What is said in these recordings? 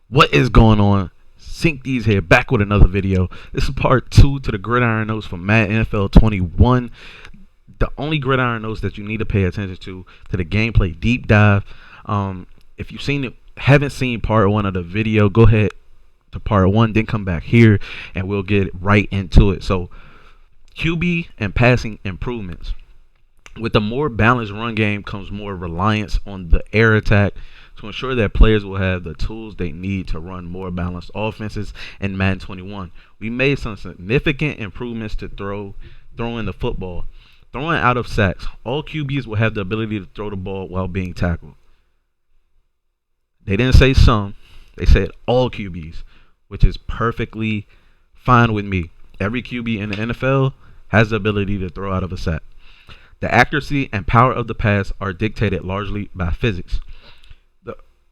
What is going on? Sync these here back with another video. This is part 2 to the Gridiron Notes from Madden NFL 21. The only Gridiron Notes that you need to pay attention to the gameplay deep dive. If you've seen it, haven't seen part 1 of the video, go ahead to part 1, then come back here and we'll get right into it. So QB and passing improvements. With a more balanced run game comes more reliance on the air attack to ensure that players will have the tools they need to run more balanced offenses in Madden 21. We made some significant improvements to throwing the football. Throwing out of sacks. All QBs will have the ability to throw the ball while being tackled. They didn't say some, they said all QBs, which is perfectly fine with me. Every QB in the NFL has the ability to throw out of a sack. The accuracy and power of the pass are dictated largely by physics.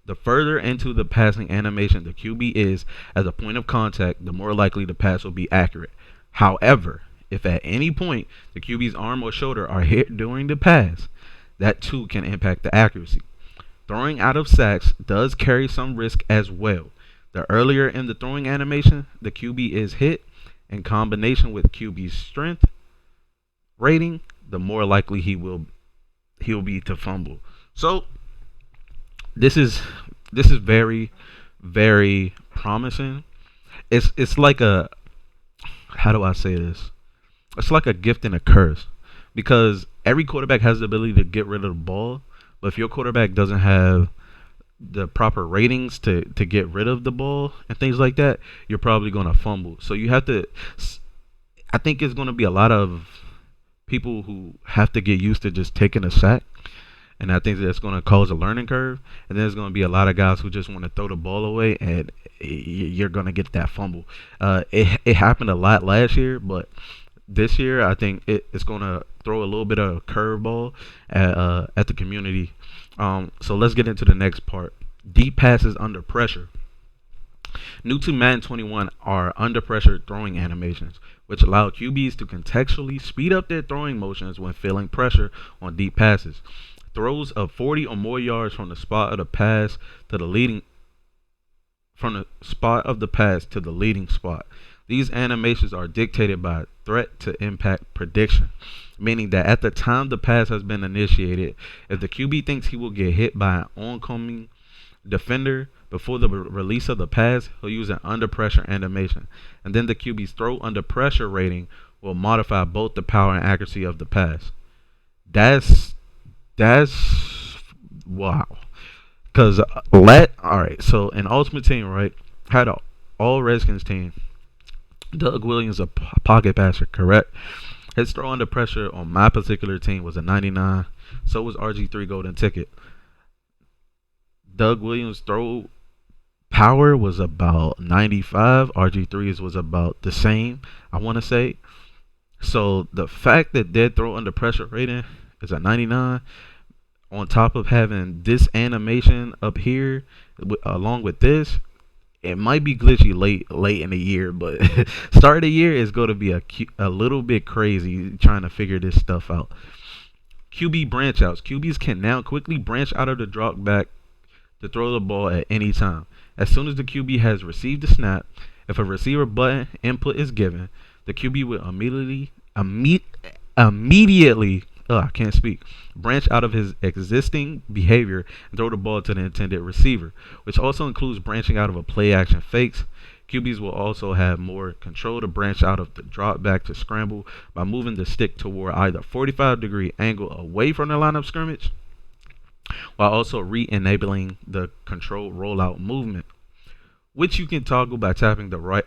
The further into the passing animation the QB is as a point of contact, the more likely the pass will be accurate. However, if at any point the QB's arm or shoulder are hit during the pass, that too can impact the accuracy. Throwing out of sacks does carry some risk as well. The earlier in the throwing animation the QB is hit, in combination with QB's strength rating, the more likely he'll be to fumble. So this is very, very promising. It's like a, how do I say this? It's like a gift and a curse, because every quarterback has the ability to get rid of the ball, but if your quarterback doesn't have the proper ratings to get rid of the ball and things like that, you're probably going to fumble. So you have to, I think it's going to be a lot of people who have to get used to just taking a sack, and I think that's going to cause a learning curve. And there's going to be a lot of guys who just want to throw the ball away, and you're going to get that fumble. It happened a lot last year, but this year I think it's going to throw a little bit of a curveball at the community. So let's get into the next part. Deep passes under pressure. New to Madden 21 are under pressure throwing animations, which allow QBs to contextually speed up their throwing motions when feeling pressure on deep passes. Throws of 40 or more yards from the spot of the pass to the leading spot. These animations are dictated by threat to impact prediction, meaning that at the time the pass has been initiated, if the QB thinks he will get hit by an oncoming defender before the release of the pass, he'll use an under pressure animation, and then the QB's throw under pressure rating will modify both the power and accuracy of the pass. That's wow. Cause alright, so in Ultimate Team, right, had a all Redskins team. Doug Williams a pocket passer, correct? His throw under pressure on my particular team was a 99. So was RG3 Golden Ticket. Doug Williams' throw power was about 95. RG3's was about the same, I want to say. So the fact that their throw under pressure rating is a 99, on top of having this animation up here along with this, it might be glitchy late in the year, but start of the year is going to be a little bit crazy trying to figure this stuff out. QB branch outs. QBs can now quickly branch out of the drop back to throw the ball at any time. As soon as the QB has received the snap, if a receiver button input is given, the QB will immediately I can't speak. Branch out of his existing behavior and throw the ball to the intended receiver, which also includes branching out of a play action fakes. QBs will also have more control to branch out of the drop back to scramble by moving the stick toward either 45-degree angle away from the line of scrimmage, while also re-enabling the control rollout movement, which you can toggle by tapping the right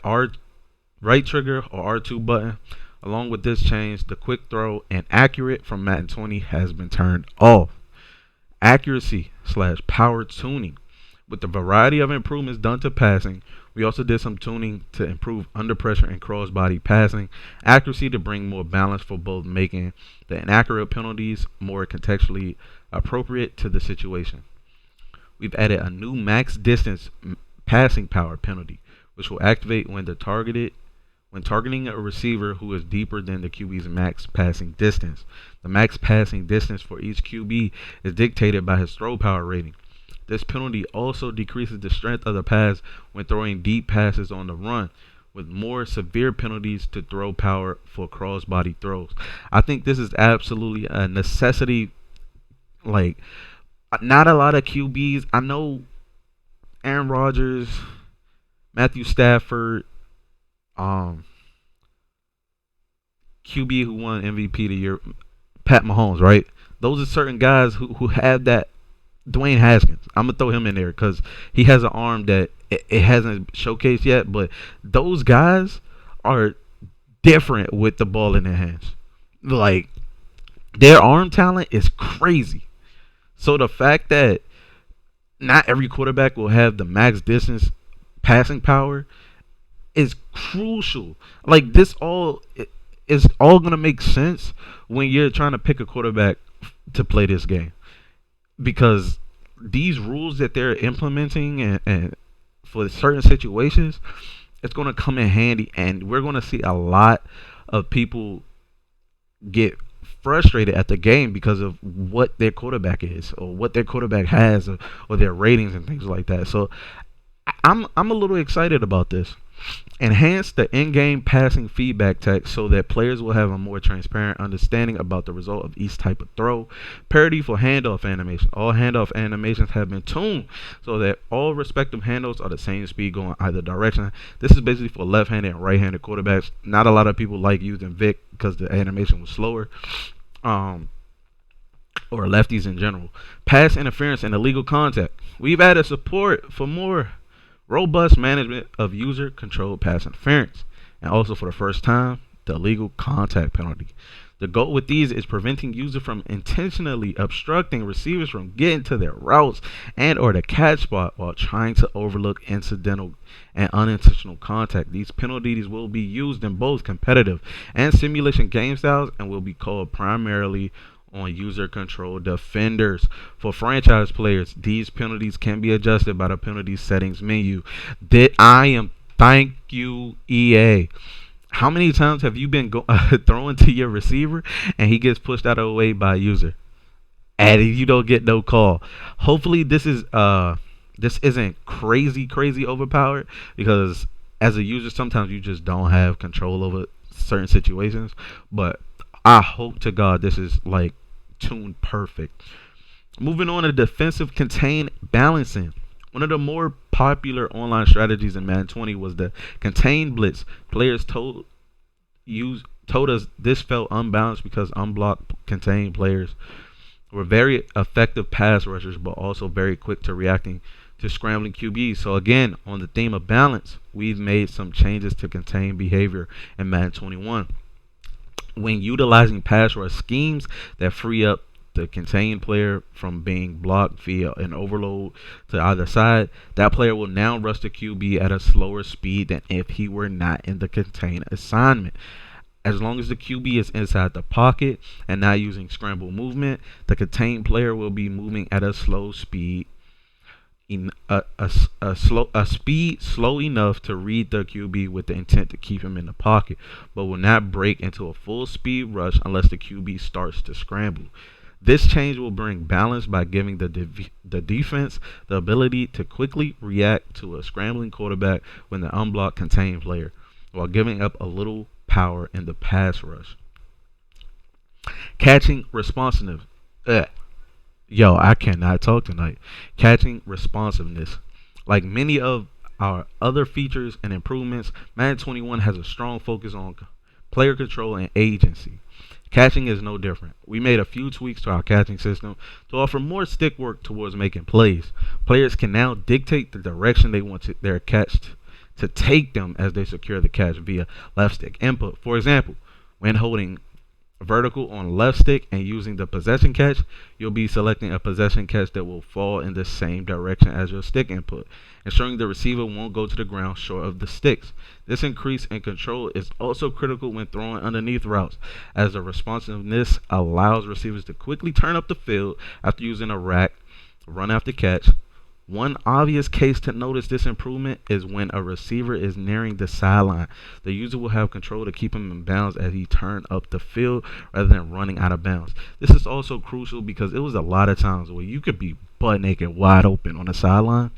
trigger or R2 button. Along with this change, the quick throw and accurate from Madden 20 has been turned off. Accuracy / power tuning. With the variety of improvements done to passing, we also did some tuning to improve under pressure and crossbody passing. Accuracy to bring more balance for both, making the inaccurate penalties more contextually appropriate to the situation. We've added a new max distance passing power penalty, which will activate when targeting a receiver who is deeper than the QB's max passing distance. The max passing distance for each QB is dictated by his throw power rating. This penalty also decreases the strength of the pass when throwing deep passes on the run, with more severe penalties to throw power for crossbody throws. I think this is absolutely a necessity. Like, not a lot of QBs. I know Aaron Rodgers, Matthew Stafford, um, QB who won MVP the year, Pat Mahomes, right? Those are certain guys who have that. Dwayne Haskins, I'm gonna throw him in there because he has an arm that it hasn't showcased yet. But those guys are different with the ball in their hands. Like, their arm talent is crazy. So the fact that not every quarterback will have the max distance passing power is crucial. Like, this all is all gonna make sense when you're trying to pick a quarterback to play this game, because these rules that they're implementing and for certain situations, it's going to come in handy, and we're going to see a lot of people get frustrated at the game because of what their quarterback is or what their quarterback has, or their ratings and things like that. So I'm a little excited about this. Enhance the in-game passing feedback text so that players will have a more transparent understanding about the result of each type of throw. Parity for handoff animation. All handoff animations have been tuned so that all respective handoffs are the same speed going either direction. This is basically for left-handed and right-handed quarterbacks. Not a lot of people like using Vic because the animation was slower. Or lefties in general. Pass interference and illegal contact. We've added support for more robust management of user-controlled pass interference, and also for the first time, the illegal contact penalty. The goal with these is preventing users from intentionally obstructing receivers from getting to their routes and or the catch spot while trying to overlook incidental and unintentional contact. These penalties will be used in both competitive and simulation game styles and will be called primarily on user-controlled defenders. For franchise players, these penalties can be adjusted by the penalty settings menu. Thank you, EA. How many times have you been throwing to your receiver and he gets pushed out of the way by a user, and you don't get no call? Hopefully, this isn't crazy overpowered, because as a user, sometimes you just don't have control over certain situations. But I hope to God this is like tuned perfect. Moving on to defensive contain balancing. One of the more popular online strategies in Madden 20 was the contain blitz. Players told us this felt unbalanced because unblocked contain players were very effective pass rushers, but also very quick to reacting to scrambling QBs. So again, on the theme of balance, we've made some changes to contain behavior in Madden 21. When utilizing pass rush schemes that free up the contained player from being blocked via an overload to either side, that player will now rush the QB at a slower speed than if he were not in the contained assignment. As long as the QB is inside the pocket and not using scramble movement, the contained player will be moving at a slow speed, a speed slow enough to read the QB with the intent to keep him in the pocket, but will not break into a full speed rush unless the QB starts to scramble. This change will bring balance by giving the defense the ability to quickly react to a scrambling quarterback when the unblocked contained player, while giving up a little power in the pass rush. Catching responsiveness. Yo, I cannot talk tonight. Catching responsiveness. Like many of our other features and improvements, Madden 21 has a strong focus on player control and agency. Catching is no different. We made a few tweaks to our catching system to offer more stick work towards making plays. Players can now dictate the direction they want their catch to take them as they secure the catch via left stick input. For example, when holding vertical on left stick and using the possession catch, you'll be selecting a possession catch that will fall in the same direction as your stick input, ensuring the receiver won't go to the ground short of the sticks. This increase in control is also critical when throwing underneath routes, as the responsiveness allows receivers to quickly turn up the field after using a rack run after catch. One obvious case to notice this improvement is when a receiver is nearing the sideline. The user will have control to keep him in bounds as he turns up the field rather than running out of bounds. This is also crucial because it was a lot of times where you could be butt naked, wide open on the sideline.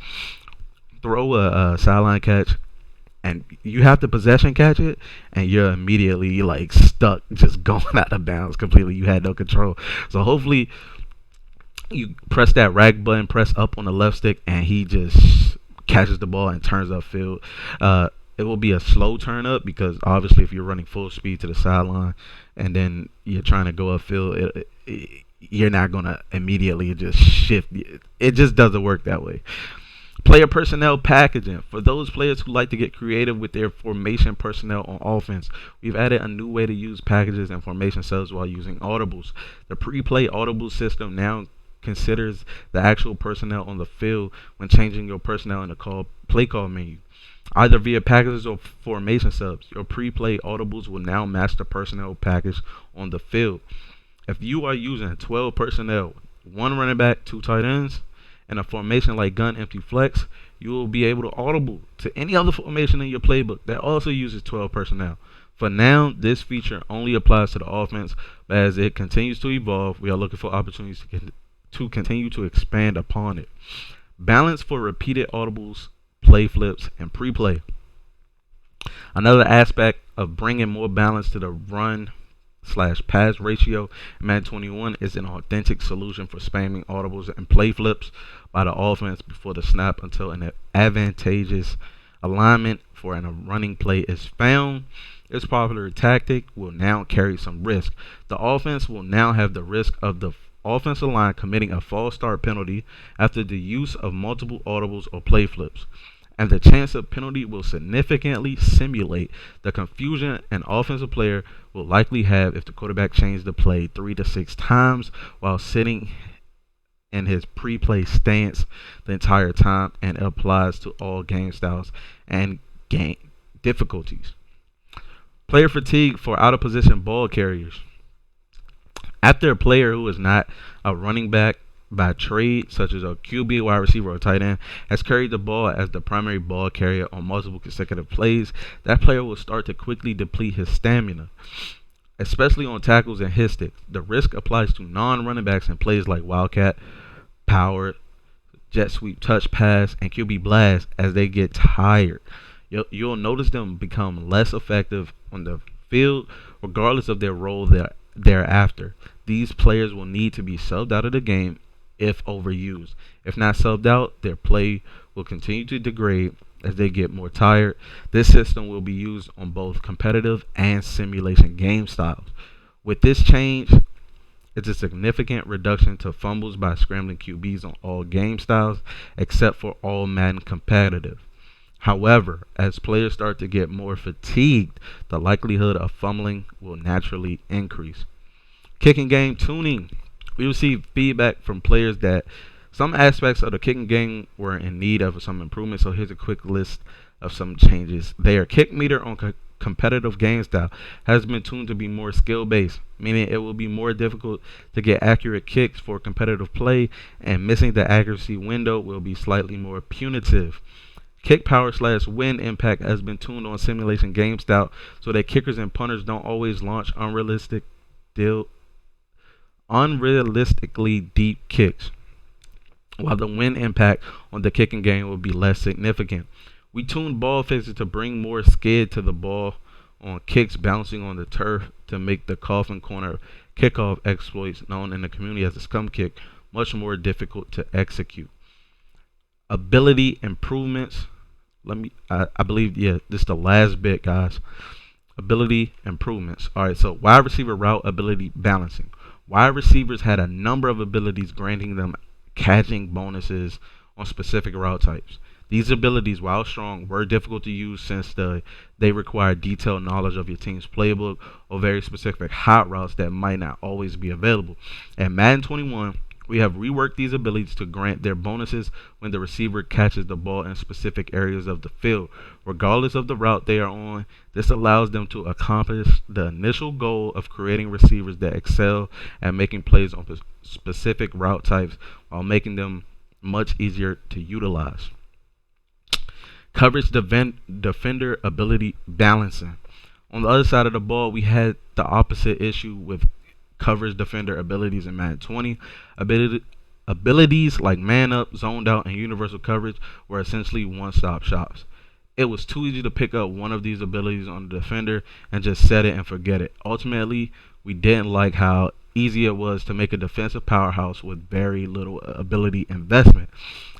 Throw a sideline catch, and you have to possession catch it, and you're immediately like stuck, just going out of bounds completely. You had no control. So hopefully you press that rag button, press up on the left stick, and he just catches the ball and turns upfield. It will be a slow turn up because obviously if you're running full speed to the sideline and then you're trying to go upfield, you're not gonna immediately just shift. It just doesn't work that way. Player personnel packaging. For those players who like to get creative with their formation personnel on offense, we've added a new way to use packages and formation cells while using audibles. The pre-play audible system now considers the actual personnel on the field when changing your personnel in the play call menu. Either via packages or formation subs, your pre-play audibles will now match the personnel package on the field. If you are using 12 personnel, one running back, two tight ends, and a formation like gun empty flex, you will be able to audible to any other formation in your playbook that also uses 12 personnel. For now, this feature only applies to the offense, but as it continues to evolve, we are looking for opportunities to continue to expand upon it. Balance for repeated audibles, play flips, and pre-play. Another aspect of bringing more balance to the run/pass ratio in Madden 21 is an authentic solution for spamming audibles and play flips by the offense before the snap until an advantageous alignment for a running play is found. This popular tactic will now carry some risk. The offense will now have the risk of the offensive line committing a false start penalty after the use of multiple audibles or play flips, and the chance of penalty will significantly simulate the confusion an offensive player will likely have if the quarterback changed the play 3 to 6 times while sitting in his pre-play stance the entire time, and applies to all game styles and game difficulties. Player fatigue for out of position ball carriers. After a player who is not a running back by trade, such as a QB, wide receiver, or tight end, has carried the ball as the primary ball carrier on multiple consecutive plays, that player will start to quickly deplete his stamina, especially on tackles and hit sticks. The risk applies to non-running backs in plays like Wildcat, Power, Jet Sweep, Touch Pass, and QB Blast as they get tired. You'll notice them become less effective on the field regardless of their role thereafter. These players will need to be subbed out of the game if overused. If not subbed out, their play will continue to degrade as they get more tired. This system will be used on both competitive and simulation game styles. With this change, it's a significant reduction to fumbles by scrambling QBs on all game styles except for all Madden competitive. However, as players start to get more fatigued, the likelihood of fumbling will naturally increase. Kicking game tuning. We received feedback from players that some aspects of the kicking game were in need of some improvement, so here's a quick list of some changes there. Kick meter on competitive game style has been tuned to be more skill based, meaning it will be more difficult to get accurate kicks for competitive play, and missing the accuracy window will be slightly more punitive. Kick power/wind impact has been tuned on simulation game style so that kickers and punters don't always launch unrealistically deep kicks, while the wind impact on the kicking game will be less significant. We tuned ball physics to bring more skid to the ball on kicks bouncing on the turf to make the coffin corner kickoff exploits, known in the community as the scum kick, much more difficult to execute. Ability improvements. I believe, this is the last bit, guys. Ability improvements. All right, so wide receiver route ability balancing. Wide receivers had a number of abilities granting them catching bonuses on specific route types. These abilities, while strong, were difficult to use since they require detailed knowledge of your team's playbook or very specific hot routes that might not always be available. At Madden 21, we have reworked these abilities to grant their bonuses when the receiver catches the ball in specific areas of the field, regardless of the route they are on. This allows them to accomplish the initial goal of creating receivers that excel at making plays on specific route types while making them much easier to utilize. Coverage defender ability balancing. On the other side of the ball, we had the opposite issue with coverage defender abilities in Madden 20. Abilities like man up, zoned out, and universal coverage were essentially one-stop shops. It was too easy to pick up one of these abilities on the defender and just set it and forget it. Ultimately, we didn't like how easy it was to make a defensive powerhouse with very little ability investment.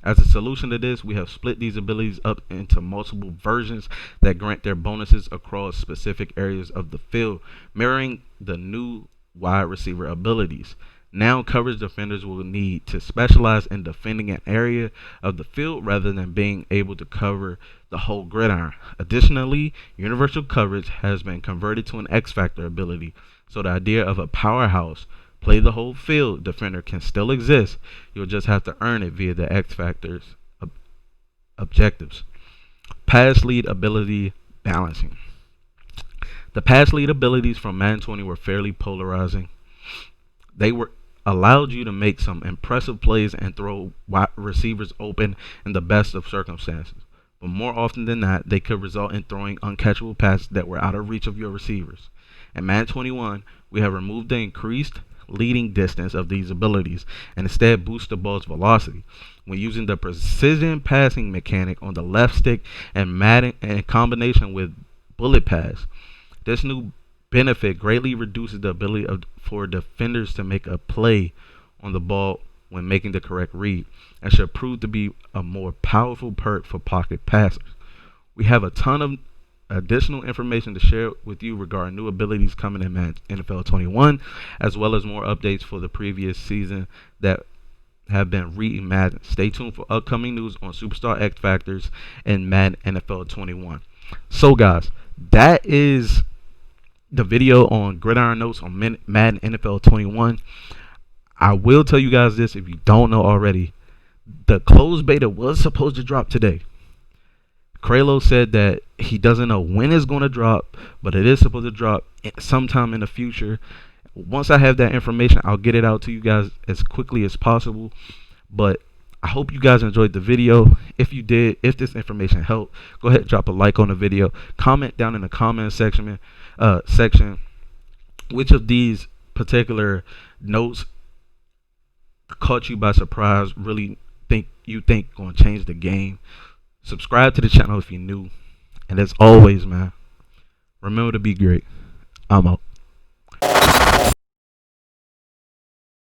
As a solution to this, we have split these abilities up into multiple versions that grant their bonuses across specific areas of the field, mirroring the new wide receiver abilities. Now, coverage defenders will need to specialize in defending an area of the field rather than being able to cover the whole gridiron. Additionally, universal coverage has been converted to an X Factor ability, so the idea of a powerhouse, play the whole field defender can still exist. You'll just have to earn it via the X Factor's objectives. Pass lead ability balancing. The pass lead abilities from Madden 20 were fairly polarizing. They were allowed you to make some impressive plays and throw wide receivers open in the best of circumstances. But more often than not, they could result in throwing uncatchable passes that were out of reach of your receivers. In Madden 21, we have removed the increased leading distance of these abilities and instead boost the ball's velocity. When using the precision passing mechanic on the left stick and Madden in combination with bullet pass, this new benefit greatly reduces the ability for defenders to make a play on the ball when making the correct read, and should prove to be a more powerful perk for pocket passers. We have a ton of additional information to share with you regarding new abilities coming in NFL 21, as well as more updates for the previous season that have been reimagined. Stay tuned for upcoming news on Superstar X Factors and Madden NFL 21. So guys, that is the video on Gridiron Notes on Madden NFL 21. I will tell you guys this, if you don't know already, the closed beta was supposed to drop today. Kralo said that he doesn't know when it's going to drop, but it is supposed to drop sometime in the future. Once I have that information, I'll get it out to you guys as quickly as possible. But I hope you guys enjoyed the video. If you did, if this information helped, go ahead and drop a like on the video. Comment down in the comment section which of these particular notes caught you by surprise, really think going to change the game. Subscribe to the channel if you're new. And as always, man, remember to be great. I'm out.